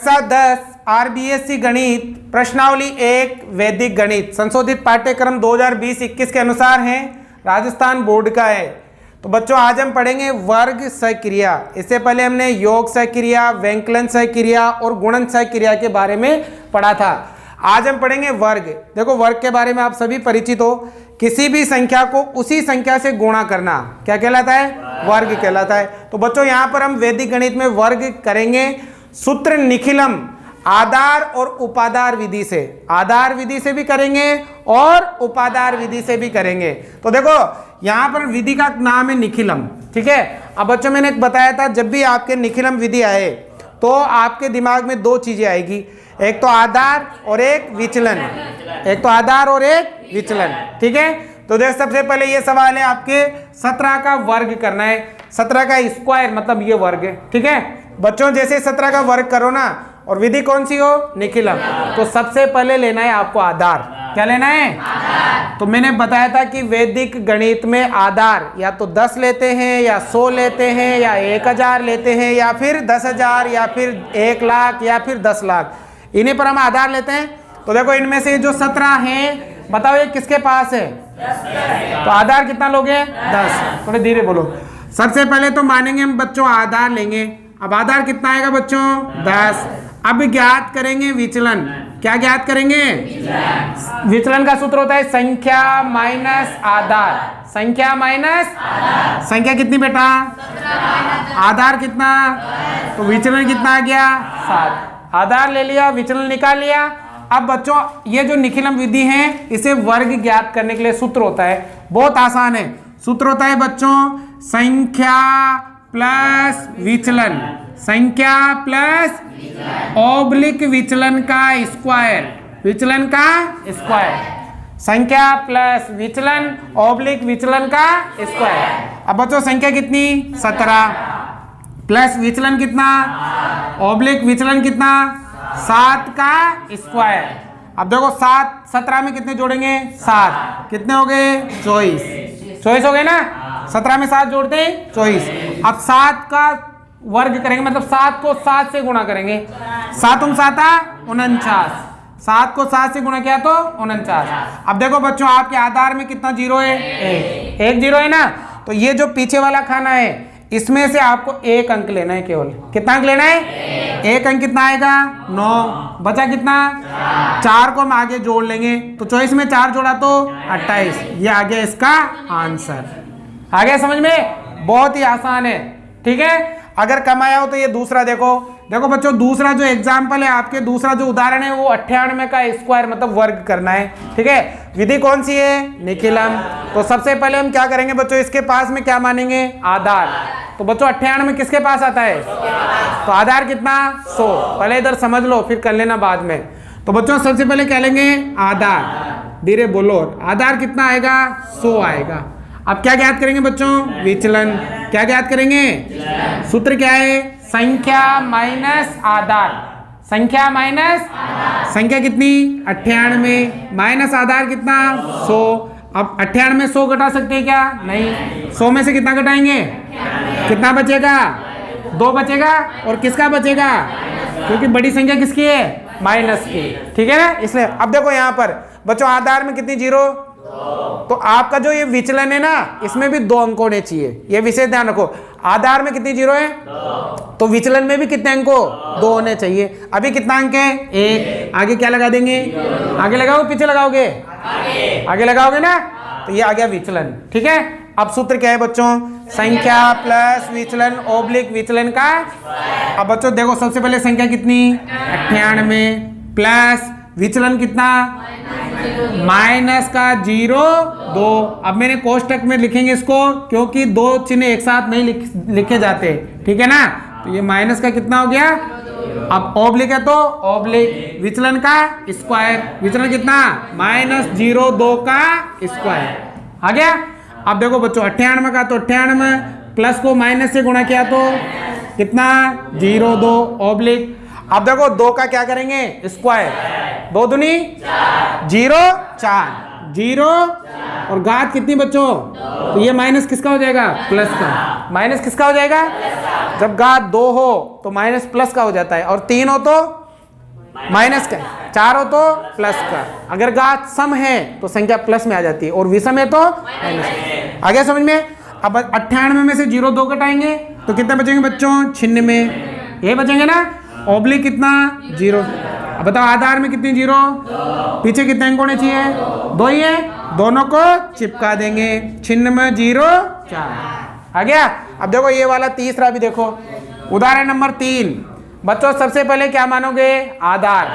10 RBSC गणित प्रश्नावली 1 वैदिक गणित संशोधित पाठ्यक्रम 2020-21 के अनुसार है, राजस्थान बोर्ड का है। तो बच्चों आज हम पढ़ेंगे वर्ग सहक्रिया। इससे पहले हमने योग सहक्रिया, व्यंकलन सहक्रिया और गुणन सहक्रिया के बारे में पढ़ा था। आज हम पढ़ेंगे वर्ग। देखो वर्ग के बारे में आप सभी परिचित हो, किसी भी संख्या को उसी संख्या से गुणा करना क्या कहलाता है? वर्ग कहलाता है। तो बच्चों यहाँ पर हम वैदिक गणित में वर्ग करेंगे सूत्र निखिलम आधार और उपादार विधि से। आधार विधि से भी करेंगे और उपादार विधि से भी करेंगे। तो देखो यहाँ पर विधि का नाम है निखिलम, ठीक है। अब बच्चों मैंने बताया था जब भी आपके निखिलम विधि आए तो आपके दिमाग में दो चीजें आएगी, एक तो आधार और एक विचलन। एक तो आधार और एक विचलन, ठीक है। तो देख सबसे पहले ये सवाल है आपके 17 का वर्ग करना है। 17 का स्क्वायर मतलब ये वर्ग है, ठीक है। बच्चों जैसे 17 का वर्ग करो ना, और विधि कौन सी हो? निखिलम। तो सबसे पहले लेना है आपको आधार। क्या लेना है? आधार। तो मैंने बताया था कि वैदिक गणित में आधार या तो 10 लेते हैं या 100 लेते हैं या 1000 लेते हैं या फिर 10,000 या फिर 1 लाख या फिर 10 लाख, इन्हीं पर हम आधार लेते हैं। तो देखो इनमें से जो 17 हैं बताओ ये किसके पास है? 10। तो आधार कितना लोगे? 10। थोड़े धीरे बोलो। सबसे पहले तो मानेंगे हम बच्चों आधार लेंगे। अब आधार कितना आएगा बच्चों? 10। अब ज्ञात करेंगे विचलन। क्या ज्ञात करेंगे? विचलन का सूत्र होता है संख्या माइनस आधार। संख्या माइनस संख्या कितनी बेटा? आधार कितना? तो विचलन कितना आ गया? 7। आधार ले लिया, विचलन निकाल लिया। अब बच्चों ये जो निखिलम विधि है इसे वर्ग ज्ञात करने के लिए सूत्र होता है, बहुत आसान है। सूत्र होता है बच्चों संख्या प्लस विचलन, संख्या प्लस ऑब्लिक विचलन का स्क्वायर, विचलन का स्क्वायर, संख्या प्लस विचलन ऑब्लिक विचलन का स्क्वायर। अब बच्चों संख्या कितनी? 17 प्लस विचलन कितना? ऑब्लिक विचलन कितना? 7 का स्क्वायर। अब देखो 7 17 में कितने जोड़ेंगे? 7। कितने हो गए? 24 हो गए ना। 17 में 7 जोड़ते हैं 24। अब 7 का वर्ग करेंगे मतलब 7 को 7 से गुणा करेंगे। 7 49। 7 को 7 से गुणा किया तो 49। अब देखो बच्चों आपके आधार में कितना जीरो है? एक जीरो है ना। तो ये जो पीछे वाला खाना है इसमें से आपको 1 अंक लेना है केवल। कितना अंक लेना है? 1 अंक कितना आएगा? 9। बचा कितना? 4 को हम आगे जोड़ लेंगे तो 24 में 4 जोड़ा तो 28। ये आ गया इसका आंसर। आ गया समझ में? बहुत ही आसान है, ठीक है। अगर कम आया हो तो ये दूसरा देखो। देखो बच्चों दूसरा जो एग्जाम्पल है आपके, दूसरा जो उदाहरण है वो 98 का स्क्वायर मतलब वर्ग करना है, ठीक है। विधि कौन सी है? निखिलम। तो सबसे पहले हम क्या करेंगे बच्चों, इसके पास में क्या मानेंगे? आधार। तो बच्चों 98 किसके पास आता है? तो आधार कितना? 100। पहले इधर समझ लो फिर कर लेना बाद में। तो बच्चों सबसे पहले क्या लेंगे? आधार। धीरे बोलो। आधार कितना आएगा? 100 आएगा। अब क्या ज्ञात करेंगे बच्चों? विचलन। क्या ज्ञात करेंगे? सूत्र क्या है? संख्या माइनस आधार। संख्या माइनस संख्या कितनी? 98 माइनस आधार कितना? 100। अब 98 में 100 घटा सकते हैं क्या? नहीं। 100 में से कितना घटाएंगे? कितना बचेगा? 2 बचेगा। और किसका बचेगा? क्योंकि बड़ी संख्या किसकी है? माइनस की, ठीक है ना, इसलिए। अब देखो यहाँ पर बच्चों आधार में कितनी जीरो? तो आपका जो ये विचलन है ना इसमें भी 2 अंक होने चाहिए, ये विशेष ध्यान रखो। आधार में कितनी जीरो है? 2। तो विचलन में भी कितने अंक हो? 2 होने चाहिए। अभी कितना अंक है? 1। आगे क्या लगा देंगे? आगे लगाओ पीछे लगाओगे? आगे लगाओगे ना। तो ये आ गया विचलन, ठीक है। अब सूत्र क्या है बच्चों? संख्या प्लस विचलन ऑब्लिक विचलन का। अब बच्चों देखो सबसे पहले संख्या कितनी? 98 प्लस विचलन कितना? माइनस का 0 2। अब मैंने कोष्टक में लिखेंगे इसको क्योंकि 2 चिन्ह एक साथ नहीं लिखे जाते, ठीक है ना। तो ये माइनस का कितना हो गया? अब ऑब्लिक है तो ऑब्लिक विचलन का स्क्वायर। विचलन कितना? -0 का स्क्वायर। आ गया। अब देखो बच्चों 98 का तो 98 प्लस को माइनस से गुणा किया तो कितना? 0 2 ऑब्लिक। अब देखो 2 का क्या करेंगे? स्क्वायर। 2 दूनी 0 4 0 और घात कितनी बच्चों, तो ये माइनस किसका हो जाएगा, प्लस का। माइनस किसका हो जाएगा, जब घात 2 हो तो माइनस प्लस का हो जाता है, और 3 हो तो माइनस का, 4 हो तो प्लस का। अगर घात सम है तो संख्या प्लस में आ जाती है, और विषम है तो माइनस। आ गया समझ में। अब 98 में से 0 2 घटाएंगे तो कितने बचेंगे बच्चों, 96 ये बचेंगे ना। ऑब्लिक कितना, 0। अब बताओ आधार में कितनी 0, पीछे कितने अंक होने चाहिए, 2 ही है, दोनों को चिपका देंगे। 96 0 4 आ गया। अब देखो ये वाला तीसरा भी देखो, उदाहरण नंबर 3। बच्चों सबसे पहले क्या मानोगे, आधार।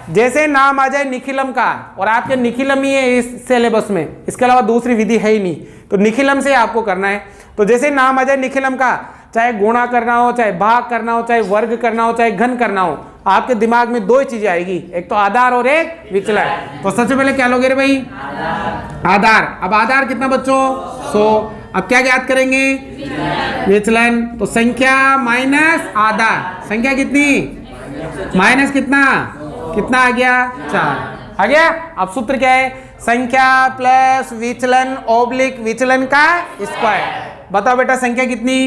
जैसे नाम आ जाए निखिलम का, और आपके निखिलम ही है इस सिलेबस में, इसके अलावा दूसरी विधि है ही नहीं, तो निखिलम से आपको करना है। तो जैसे नाम आ जाए निखिलम का, चाहे गुणा करना हो, चाहे भाग करना हो, चाहे वर्ग करना हो, चाहे घन करना हो, आपके दिमाग में 2 ही चीजें आएगी, एक तो आधार और एक विचलन। तो सबसे पहले क्या लोगे रे भाई, आधार। अब आधार कितना बच्चों, 100। अब क्या ज्ञात करेंगे, विचलन। तो संख्या माइनस आधार, संख्या कितनी, माइनस कितना, कितना आ गया, 4 आ गया। अब सूत्र क्या है, संख्या प्लस विचलन ऑब्लिक विचलन का स्क्वायर। बताओ बेटा संख्या कितनी,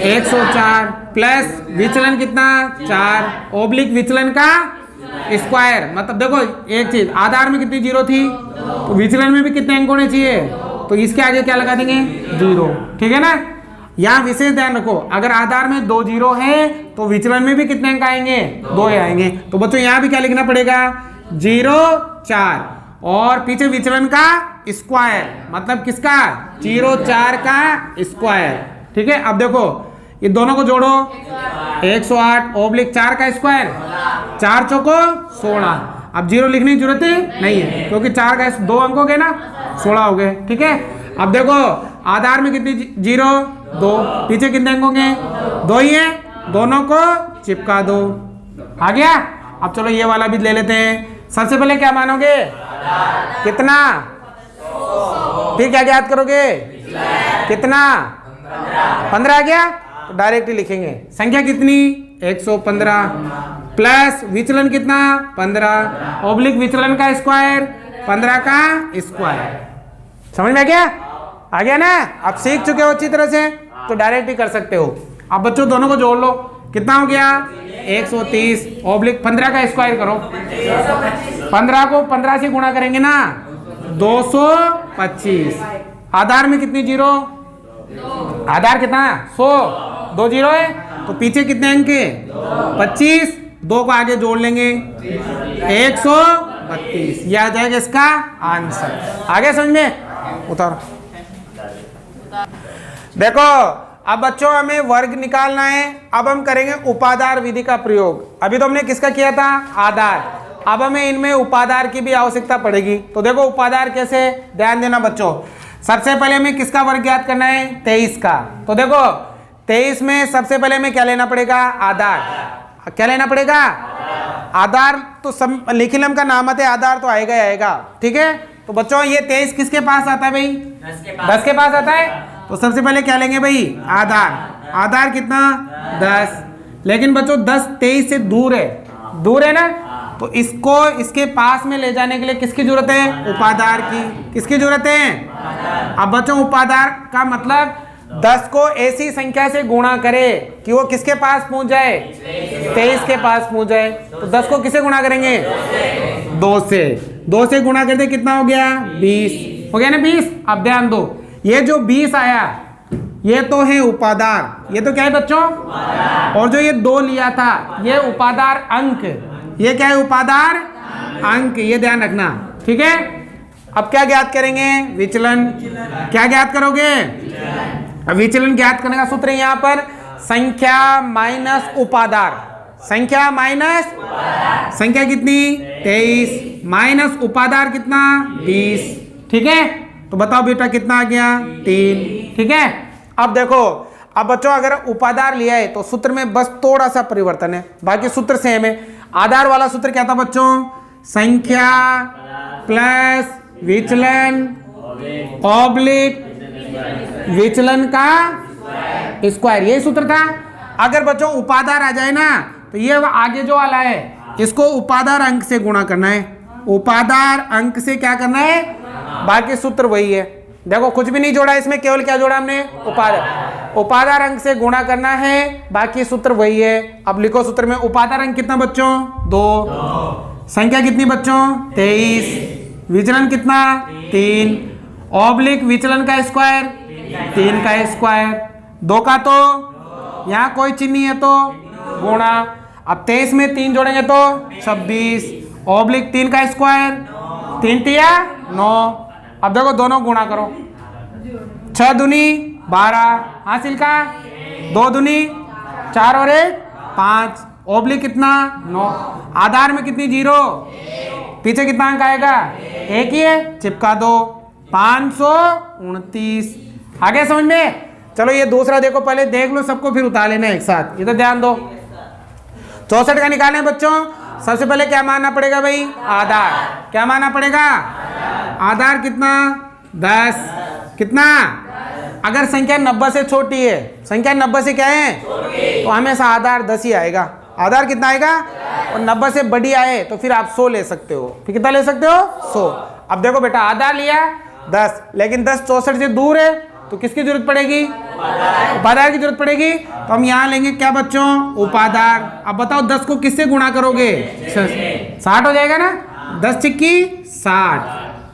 104 प्लस विचलन कितना, 4 ऑब्लिक विचलन का स्क्वायर। मतलब देखो एक चीज, आधार में कितनी 0 थी, तो विचलन में भी कितने अंक होने चाहिए, तो इसके आगे क्या लगा देंगे, 0। ठीक है ना। यहाँ विशेष ध्यान रखो, अगर आधार में 2 0 है तो विचलन में भी कितने अंक आएंगे, 2 आएंगे। तो बच्चों यहाँ भी क्या लिखना पड़ेगा, 0 4 और पीछे विचलन का स्क्वायर, मतलब किसका, 0 4 का स्क्वायर। ठीक है। अब देखो ये दोनों को जोड़ो, 108 ऑब्लिक 4 का स्क्वायर, 4 चौको 16। अब 0 लिखने की जरूरत नहीं है, क्योंकि 4 का 2 अंक हो गए ना, 16 हो गए। ठीक है। अब देखो आधार में कितनी 0 2, पीछे कितने अंक होंगे, 2 ही है, दोनों को चिपका दो। आ गया। अब चलो ये वाला भी ले लेते हैं। सबसे पहले क्या मानोगे, कितना, फिर क्या याद करोगे, कितना, 15 आ गया, तो डायरेक्ट ही लिखेंगे। संख्या कितनी, 115 प्लस विचलन कितना, 15 ऑब्लिक विचलन का स्क्वायर, 15 का स्क्वायर। समझ में आ गया ना। आप सीख चुके हो अच्छी तरह से, तो डायरेक्ट ही कर सकते हो। अब बच्चों दोनों को जोड़ लो, कितना हो गया, 130 ऑब्लिक 15 का स्क्वायर करो। 15 को 15 से गुणा करेंगे ना, 225। आधार में कितनी 0, आधार कितना, 100, 2 0 है, तो पीछे कितने अंक है, 25, 2 को आगे जोड़ लेंगे, 132। यह आ जाएगा इसका आंसर। आगे समझ में, उतारो। देखो अब बच्चों हमें वर्ग निकालना है। अब हम करेंगे उपादार विधि का प्रयोग। अभी तो हमने किसका किया था, आधार। अब हमें इनमें उपादार की भी आवश्यकता पड़ेगी। तो देखो उपादार कैसे, ध्यान देना बच्चों। सबसे पहले हमें किसका वर्ग ज्ञात करना है, 23 का। तो देखो 23 में सबसे पहले हमें क्या लेना पड़ेगा, आधार। क्या लेना पड़ेगा, आधार। तो निखिलम का नामत है, आधार तो आएगा ही आएगा। ठीक है। तो बच्चों ये 23 किसके पास आता है भाई, 10 के पास आता है। तो सबसे पहले क्या लेंगे भाई, आधार। आधार कितना, 10। लेकिन बच्चों 10 23 से दूर है ना, तो इसको इसके पास में ले जाने के लिए किसकी जरूरत है, उपादार की। किसकी जरूरत है, अब बच्चों उपादार का मतलब 10 को ऐसी संख्या से गुणा करे कि वो किसके पास पहुंच जाए, 23 के पास पहुंच जाए। तो 10 को किसे गुणा करेंगे, 2 से गुणा करते कितना हो गया, 20 हो गया ना, 20। अब ध्यान दो, ये जो 20 आया ये तो है उपादार, ये तो क्या है बच्चों, और जो ये 2 लिया था ये उपादार अंक, ये क्या है, उपादार अंक। ये ध्यान रखना। ठीक है। अब क्या ज्ञात करेंगे, विचलन। क्या ज्ञात करोगे, अब विचलन ज्ञात करने का सूत्र है यहाँ पर, संख्या माइनस उपादार। संख्या माइनस संख्या कितनी, 23 माइनस उपादार कितना, 20। ठीक है। तो बताओ बेटा कितना आ गया, 3। ठीक है। अब देखो, अब बच्चों अगर उपादार लिया है तो सूत्र में बस थोड़ा सा परिवर्तन है, बाकी सूत्र सेम है। आधार वाला सूत्र क्या था बच्चों, संख्या प्लस विचलन ऑब्लिक विचलन का स्क्वायर, ये सूत्र था। अगर बच्चों उपादार आ जाए ना, तो ये आगे जो वाला है इसको उपादार अंक से गुणा करना है। उपादार अंक से क्या करना है, बाकी सूत्र वही है। देखो कुछ भी नहीं जोड़ा इसमें, केवल क्या जोड़ा हमने, उपादार। उपादार अंक से गुणा करना है, बाकी सूत्र वही है। अब लिखो सूत्र में, उपादार अंक कितना बच्चों, 2, संख्या कितनी बच्चों, 23, विचलन कितना, 3, ऑब्लिक विचलन का स्क्वायर, 3 का स्क्वायर, 2 का तो यहाँ कोई चिन्ह नहीं है तो गुणा। अब 23 में 3 जोड़ेंगे तो 26, ऑब्लिक 3 का स्क्वायर, 3 तिया 9। अब देखो दोनों गुणा करो, 6 दूनी 12, हासिल का 2 दूनी 4 और 1 5, ऑब्लिक कितना 9, आधार में कितनी 0, पीछे कितना अंक आएगा, एक ही है, चिपका दो, 529। आगे समझ में। चलो ये दूसरा देखो, पहले देख लो सबको फिर उतार लेना एक साथ, ये तो ध्यान दो। 64 का निकालना है बच्चों, सबसे पहले क्या मानना पड़ेगा भाई, आधार। क्या मानना पड़ेगा, आधार कितना 10, कितना, अगर संख्या 90 से छोटी है, संख्या 90 से क्या है तो हमेशा आधार 10 ही आएगा। आधार कितना आएगा, और 90 से बड़ी आए तो फिर आप 100 ले सकते हो। फिर कितना ले सकते हो, 100। अब देखो बेटा, आधार लिया 10, लेकिन 10 64 से दूर है तो किसकी जरूरत पड़ेगी, उपादार की जरूरत पड़ेगी। तो हम यहाँ लेंगे क्या बच्चों, उपादार। अब बताओ 10 को किससे गुणा करोगे, 60 हो जाएगा ना, 10 चिक्की 60,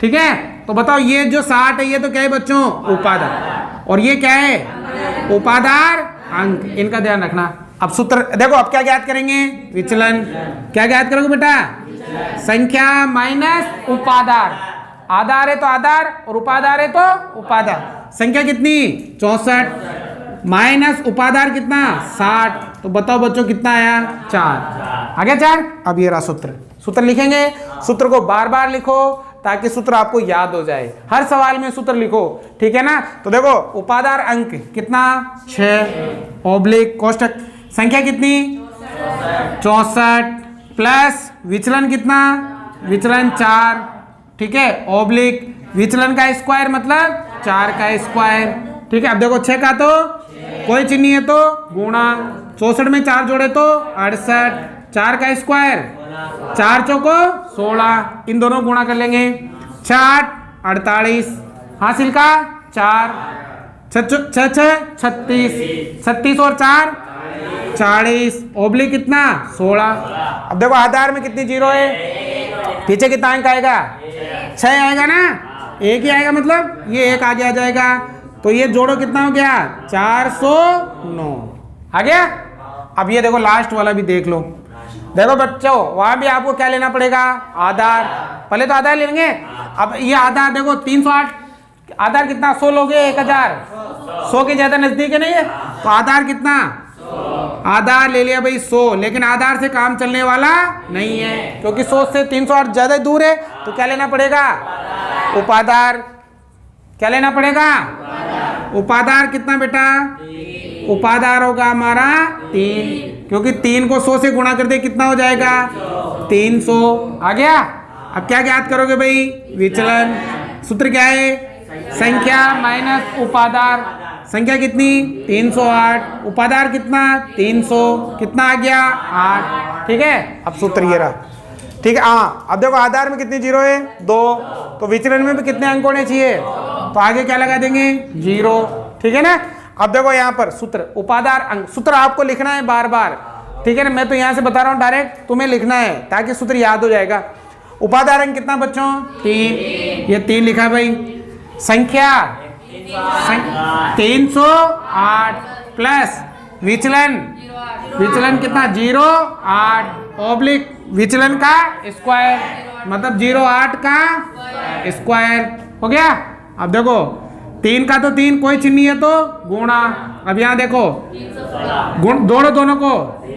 ठीक है। तो बताओ ये जो 60 है ये तो क्या है बच्चों, उपादार, और ये क्या है, उपादार अंक। इनका ध्यान रखना। अब सूत्र देखो, अब क्या ज्ञात करेंगे, विचलन। क्या ज्ञात करोगे बेटा, संख्या माइनस उपादार। आधार है तो आधार और उपादार है तो उपादार। संख्या कितनी 64 माइनस उपादार कितना 60, तो बताओ बच्चों कितना आया, 4। आगे 4। अब ये रहा सूत्र। सूत्र लिखेंगे, सूत्र को बार बार लिखो ताकि सूत्र आपको याद हो जाए। हर सवाल में सूत्र लिखो, ठीक है ना। तो देखो उपादार अंक कितना 6, ऑब्लिक कोष्टक संख्या कितनी 64 प्लस विचलन कितना, विचलन 4, ठीक है, ऑब्लिक विचलन का स्क्वायर मतलब 4 का स्क्वायर, ठीक है। अब देखो 6 का तो कोई चिन्ह नहीं है तो गुणा, 64 में 4 जोड़े तो 68, 4 का स्क्वायर 4 चौको 16, इन दोनों गुणा कर लेंगे, 6 48, हासिल का 4, 6 36, 36 और 4 40, ऑब्लिक कितना 16। अब देखो आधार में कितनी 0 है, पीछे कितना अंक आएगा, 6 आएगा ना, एक ही आएगा, मतलब ये एक आगे आ जाएगा। तो ये जोड़ो कितना हो गया 409 आ गया। अब ये देखो लास्ट वाला भी देख लो। देखो बच्चों वहां भी आपको क्या लेना पड़ेगा, आधार। पहले तो आधार लेंगे। अब ये आधार देखो 308, आधार कितना 100 लोगे 1000, 100 के ज्यादा नजदीक है नहीं है, तो आधार कितना, आधार ले लिया भाई 100, लेकिन आधार से काम चलने वाला नहीं है क्योंकि 100 से 308 ज्यादा दूर है। तो क्या लेना पड़ेगा, उपादार। क्या लेना पड़ेगा, उपादार कितना बेटा, उपादार होगा हमारा 3, क्योंकि 3 को 100 से गुणा कर दे कितना हो जाएगा 300। आ गया। अब क्या ज्ञात करोगे भाई, विचलन। सूत्र क्या है, संख्या माइनस उपादार। संख्या कितनी 308, उपादार कितना 300, कितना आ गया 8, ठीक है। अब सूत्र ये रहा, ठीक है। हाँ अब देखो आधार में कितनी 0 है 2, तो विचलन में भी कितने अंक होने चाहिए, तो आगे क्या लगा देंगे 0, ठीक है ना। अब देखो यहाँ पर सूत्र उपादार अंक, सूत्र आपको लिखना है बार बार, ठीक है ना। मैं तो यहाँ से बता रहा हूँ, डायरेक्ट तुम्हें लिखना है ताकि सूत्र याद हो जाएगा। उपादार अंक कितना बच्चों 3, ये 3 लिखा भाई। संख्या 308 प्लस विचलन, विचलन कितना 0 8, ऑब्लिक विचलन का स्क्वायर मतलब 08 का स्क्वायर हो गया। अब देखो 3 का तो 3 कोई चिन्ह नहीं है तो गुणा। अब यहाँ देखो गुण दोनों को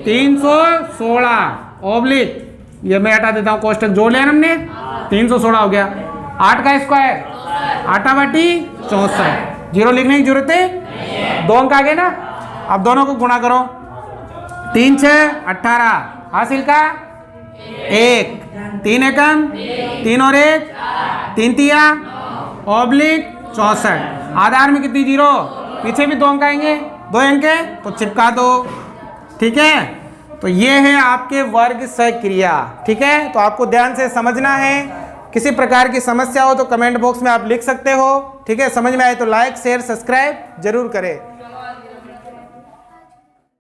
316 ऑब्लिक, ये मैं हटा देता हूँ, कोष्टक जोड़ लिया हमने, 316 हो गया। 8 का स्क्वायर 8 बाटी 64, 0 लिखने की जरूरत है, 2 अंक आ गए ना। अब दोनों को गुणा करो, 3 6 18, हासिल का 1, 3 एकम 3 और 1 3 तिया ऑब्लिक 64। आधार में कितनी 0, पीछे भी 2 अंक आएंगे, 2 अंक है तो चिपका दो, ठीक है। तो ये है आपके वर्ग सक्रिया, ठीक है। तो आपको ध्यान से समझना है किसी प्रकार की समस्या हो तो कमेंट बॉक्स में आप लिख सकते हो। ठीक है, समझ में आए तो लाइक शेयर सब्सक्राइब जरूर करें।